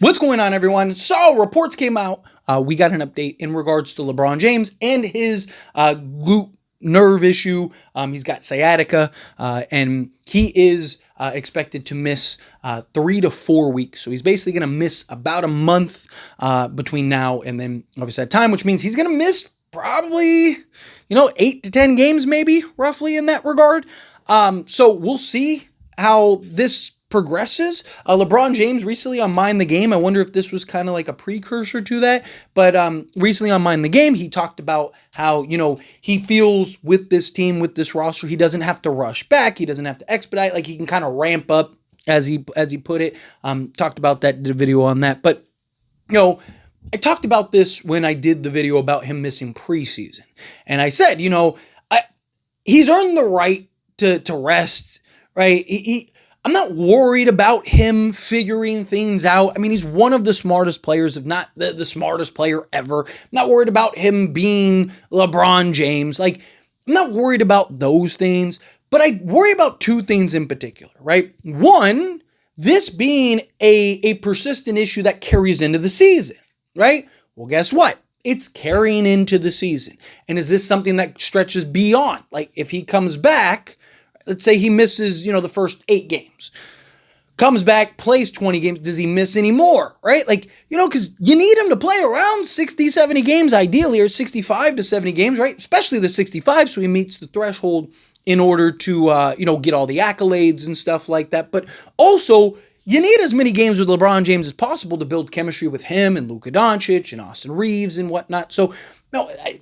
What's going on, everyone? So reports came out. We got an update in regards to LeBron James and his glute nerve issue. He's got sciatica, and he is expected to miss 3 to 4 weeks. So he's basically going to miss about a month between now and then, obviously, that time, which means he's going to miss probably, 8 to 10 games, maybe, roughly in that regard. So we'll see how this progresses. LeBron James recently on Mind the Game, I wonder if this was kind of like a precursor to that, but recently on Mind the Game, he talked about how, he feels with this team, with this roster, he doesn't have to rush back, he doesn't have to expedite, like he can kind of ramp up, as he put it. Talked about that, did a video on that, but, I talked about this when I did the video about him missing preseason, and I said, he's earned the right to rest, right? I'm not worried about him figuring things out. I mean, he's one of the smartest players, if not the smartest player ever. I'm not worried about him being LeBron James. Like, I'm not worried about those things, but I worry about two things in particular, right? One, this being a persistent issue that carries into the season, right? Well, guess what? It's carrying into the season. And is this something that stretches beyond? Like, if he comes back, let's say he misses, the first 8 games, comes back, plays 20 games. Does he miss any more, right? Like, because you need him to play around 60, 70 games ideally, or 65 to 70 games, right? Especially the 65, so he meets the threshold in order to, get all the accolades and stuff like that. But also, you need as many games with LeBron James as possible to build chemistry with him and Luka Doncic and Austin Reeves and whatnot. So,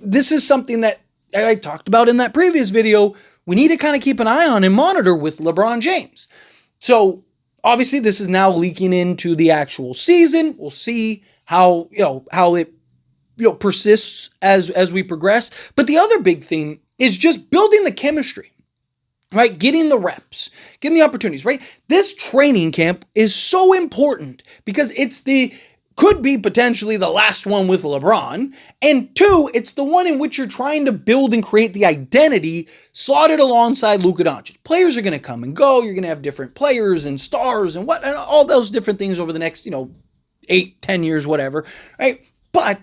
this is something that I talked about in that previous video. We need to kind of keep an eye on and monitor with LeBron James. So obviously this is now leaking into the actual season. We'll see how it persists as we progress. But the other big thing is just building the chemistry, right? Getting the reps, getting the opportunities, right? This training camp is so important because could be potentially the last one with LeBron. And 2, it's the one in which you're trying to build and create the identity slotted alongside Luka Doncic. Players are going to come and go. You're going to have different players and stars and all those different things over the next, 8, 10 years, whatever, right? But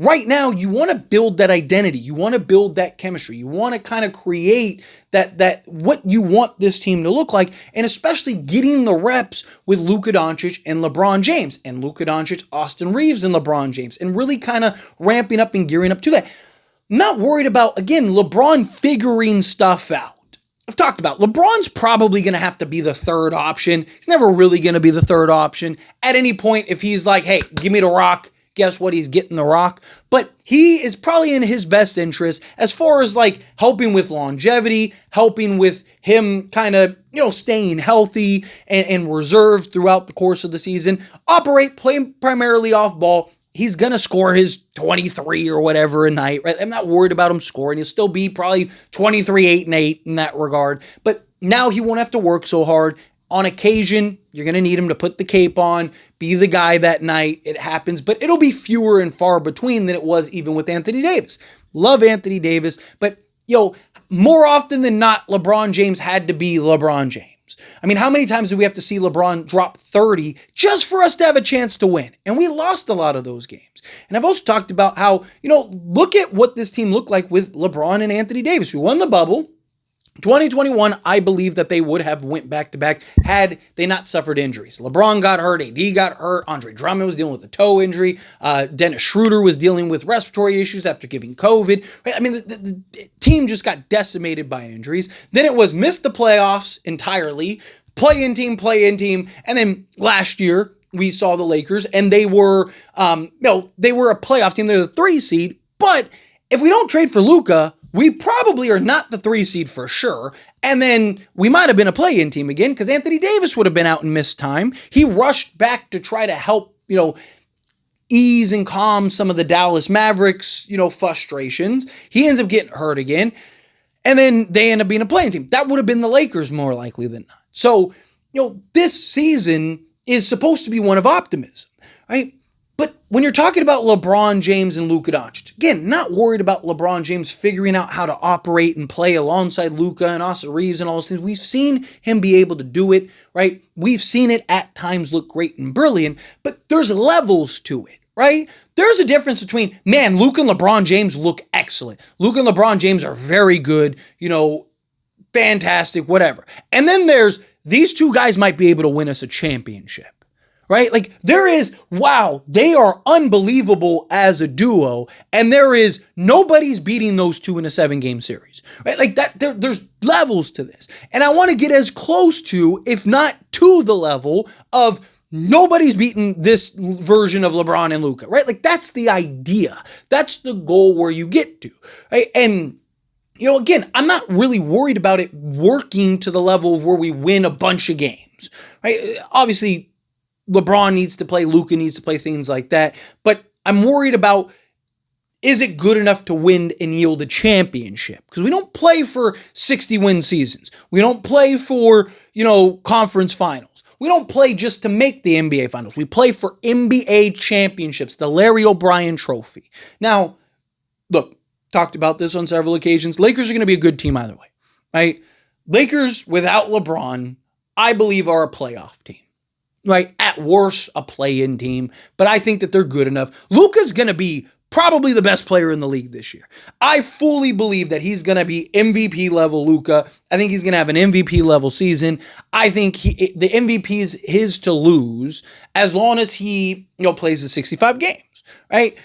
right now, you want to build that identity. You want to build that chemistry. You want to kind of create that what you want this team to look like, and especially getting the reps with Luka Doncic and LeBron James, and Luka Doncic, Austin Reeves, and LeBron James, and really kind of ramping up and gearing up to that. I'm not worried about, again, LeBron figuring stuff out. I've talked about LeBron's probably going to have to be the third option. He's never really going to be the third option. At any point, if he's like, hey, give me the rock, guess what? He's getting the rock. But he is probably in his best interest as far as like helping with longevity, helping with him kind of, staying healthy and reserved throughout the course of the season. Playing primarily off ball. He's going to score his 23 or whatever a night, right? I'm not worried about him scoring. He'll still be probably 23, 8, and 8 in that regard. But now he won't have to work so hard. On occasion, you're going to need him to put the cape on, be the guy that night. It happens, but it'll be fewer and far between than it was even with Anthony Davis. Love Anthony Davis, but more often than not, LeBron James had to be LeBron James. I mean, how many times do we have to see LeBron drop 30 just for us to have a chance to win? And we lost a lot of those games. And I've also talked about how, look at what this team looked like with LeBron and Anthony Davis. We won the bubble. 2021, I believe that they would have went back-to-back had they not suffered injuries. LeBron got hurt, AD got hurt, Andre Drummond was dealing with a toe injury, Dennis Schroeder was dealing with respiratory issues after giving COVID. Right? I mean, the team just got decimated by injuries. Then it was miss the playoffs entirely, play-in team, and then last year we saw the Lakers, and they were, they were a playoff team. They're the 3 seed, but if we don't trade for Luka, we probably are not the 3 seed for sure. And then we might have been a play-in team again because Anthony Davis would have been out and missed time. He rushed back to try to help, ease and calm some of the Dallas Mavericks, frustrations. He ends up getting hurt again. And then they end up being a play-in team. That would have been the Lakers more likely than not. So, this season is supposed to be one of optimism, right? But when you're talking about LeBron James and Luka Doncic, again, not worried about LeBron James figuring out how to operate and play alongside Luka and Austin Reeves and all those things. We've seen him be able to do it, right? We've seen it at times look great and brilliant, but there's levels to it, right? There's a difference between, man, Luka and LeBron James look excellent. Luka and LeBron James are very good, fantastic, whatever. And then there's, these two guys might be able to win us a championship. Right? Like there is, wow, they are unbelievable as a duo. And there is, nobody's beating those two in a 7-game series. Right? Like that, there's levels to this. And I want to get as close to, if not to the level of nobody's beaten this version of LeBron and Luka. Right? Like that's the idea. That's the goal where you get to. Right? And again, I'm not really worried about it working to the level of where we win a bunch of games. Right? Obviously, LeBron needs to play, Luka needs to play, things like that. But I'm worried about, is it good enough to win and yield a championship? Because we don't play for 60-win seasons. We don't play for, conference finals. We don't play just to make the NBA finals. We play for NBA championships, the Larry O'Brien trophy. Now, look, talked about this on several occasions. Lakers are going to be a good team either way, right? Lakers without LeBron, I believe, are a playoff team. Right? At worst, a play-in team, but I think that they're good enough. Luka's going to be probably the best player in the league this year. I fully believe that he's going to be MVP level Luka. I think he's going to have an MVP level season. I think the MVP is his to lose as long as he, plays the 65 games, right?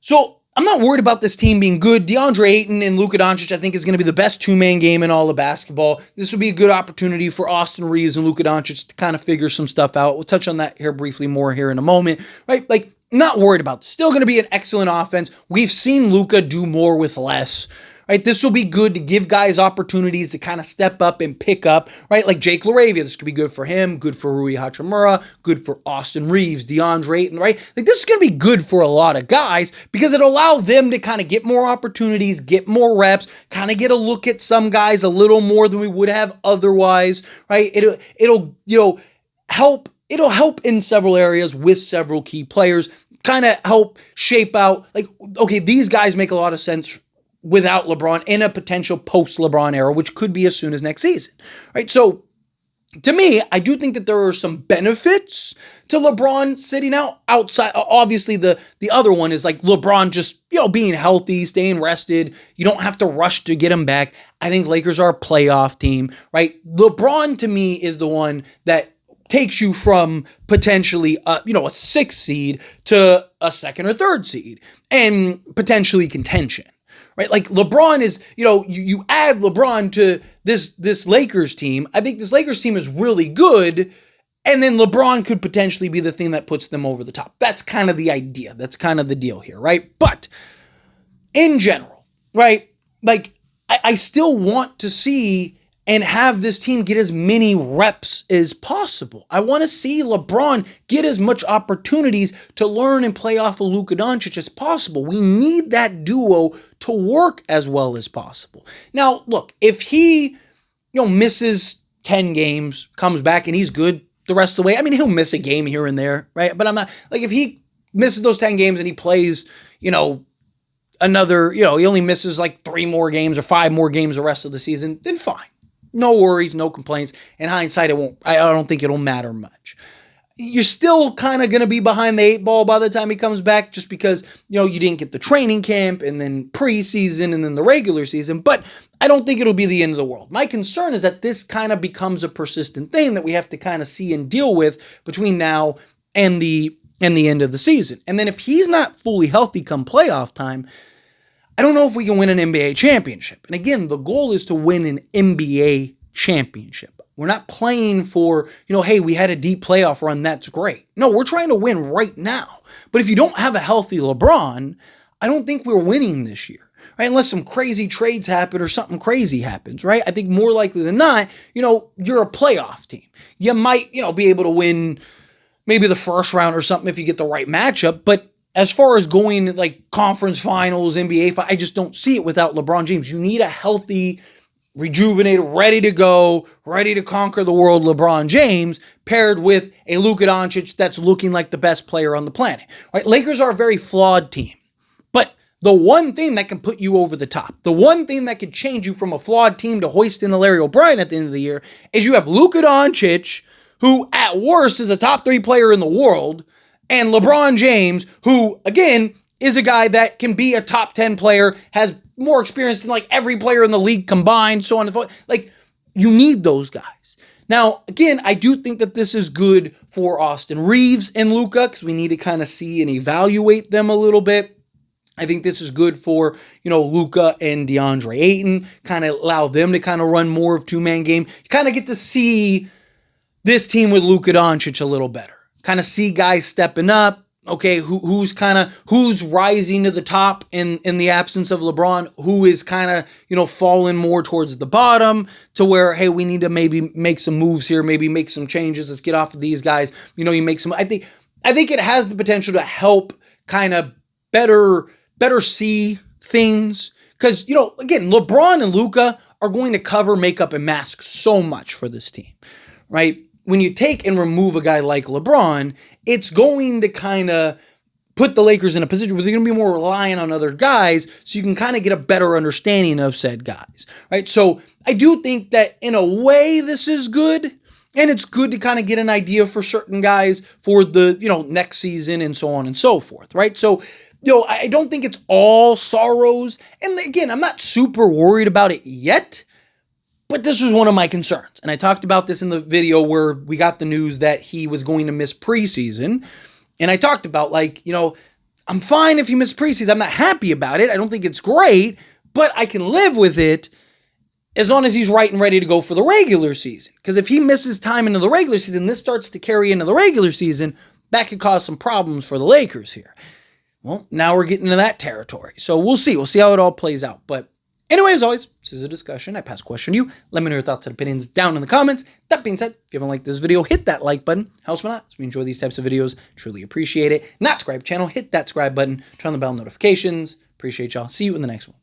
So I'm not worried about this team being good. DeAndre Ayton and Luka Doncic, I think, is going to be the best two-man game in all of basketball. This would be a good opportunity for Austin Reeves and Luka Doncic to kind of figure some stuff out. We'll touch on that here briefly more here in a moment, right? Like, not worried about this. Still going to be an excellent offense. We've seen Luka do more with less. Right, this will be good to give guys opportunities to kind of step up and pick up, right? Like Jake LaRavia, this could be good for him, good for Rui Hachimura, good for Austin Reeves, DeAndre Ayton, right? Like this is going to be good for a lot of guys because it'll allow them to kind of get more opportunities, get more reps, kind of get a look at some guys a little more than we would have otherwise, right? It'll help. It'll help in several areas with several key players, kind of help shape out like, okay, these guys make a lot of sense without LeBron in a potential post-LeBron era, which could be as soon as next season, right? So to me, I do think that there are some benefits to LeBron sitting outside. Obviously, the other one is like LeBron just, being healthy, staying rested. You don't have to rush to get him back. I think Lakers are a playoff team, right? LeBron to me is the one that takes you from potentially a 6th seed to a 2nd or 3rd seed and potentially contention. Right, like LeBron is, you add LeBron to this Lakers team. I think this Lakers team is really good, and then LeBron could potentially be the thing that puts them over the top. That's kind of the idea. That's kind of the deal here, right? But in general, right, like I still want to see and have this team get as many reps as possible. I want to see LeBron get as much opportunities to learn and play off of Luka Doncic as possible. We need that duo to work as well as possible. Now, look, if he, misses 10 games, comes back and he's good the rest of the way, I mean, he'll miss a game here and there, right? But I'm not, like, if he misses those 10 games and he plays, another, he only misses like 3 more games or 5 more games the rest of the season, then fine. No worries, no complaints. In hindsight, I don't think it'll matter much. You're still kind of going to be behind the 8 ball by the time he comes back just because, you didn't get the training camp and then preseason and then the regular season, but I don't think it'll be the end of the world. My concern is that this kind of becomes a persistent thing that we have to kind of see and deal with between now and the end of the season. And then if he's not fully healthy come playoff time, I don't know if we can win an NBA championship. And again, the goal is to win an NBA championship. We're not playing for, hey, we had a deep playoff run, that's great. No, we're trying to win right now. But if you don't have a healthy LeBron, I don't think we're winning this year, right? Unless some crazy trades happen or something crazy happens, right? I think more likely than not, you're a playoff team. You might, be able to win maybe the first round or something if you get the right matchup, but as far as going like conference finals, NBA, I just don't see it without LeBron James. You need a healthy rejuvenated, ready to go, ready to conquer the world LeBron James, paired with a Luka Doncic that's looking like the best player on the planet. Right? Lakers are a very flawed team. But the one thing that can put you over the top, the one thing that could change you from a flawed team to hoisting the Larry O'Brien at the end of the year is you have Luka Doncic, who at worst is a top 3 player in the world, and LeBron James, who, again, is a guy that can be a top 10 player, has more experience than like every player in the league combined, so on and so forth. Like, you need those guys. Now, again, I do think that this is good for Austin Reeves and Luka because we need to kind of see and evaluate them a little bit. I think this is good for, Luka and DeAndre Ayton, kind of allow them to kind of run more of two-man game. You kind of get to see this team with Luka Doncic a little better. Kind of see guys stepping up. Okay, who's rising to the top in the absence of LeBron, who is kind of, falling more towards the bottom to where, hey, we need to maybe make some moves here, maybe make some changes. Let's get off of these guys. You make some, I think it has the potential to help kind of better see things. Because, again, LeBron and Luka are going to cover, make up, and mask so much for this team, right? When you take and remove a guy like LeBron, it's going to kind of put the Lakers in a position where they're going to be more reliant on other guys so you can kind of get a better understanding of said guys, right? So I do think that in a way this is good, and it's good to kind of get an idea for certain guys for the, next season and so on and so forth, right? So, I don't think it's all sorrows. And again, I'm not super worried about it yet. But this was one of my concerns. And I talked about this in the video where we got the news that he was going to miss preseason. And I talked about I'm fine if he missed preseason. I'm not happy about it. I don't think it's great, but I can live with it as long as he's right and ready to go for the regular season. Because if he misses time into the regular season, this starts to carry into the regular season, that could cause some problems for the Lakers here. Well, now we're getting into that territory. So we'll see. We'll see how it all plays out. But anyway, as always, this is a discussion. I pass question to you. Let me know your thoughts and opinions down in the comments. That being said, if you haven't liked this video, hit that like button. Helps me out. As we enjoy these types of videos, truly appreciate it. Not subscribe channel, hit that subscribe button. Turn on the bell notifications. Appreciate y'all. See you in the next one.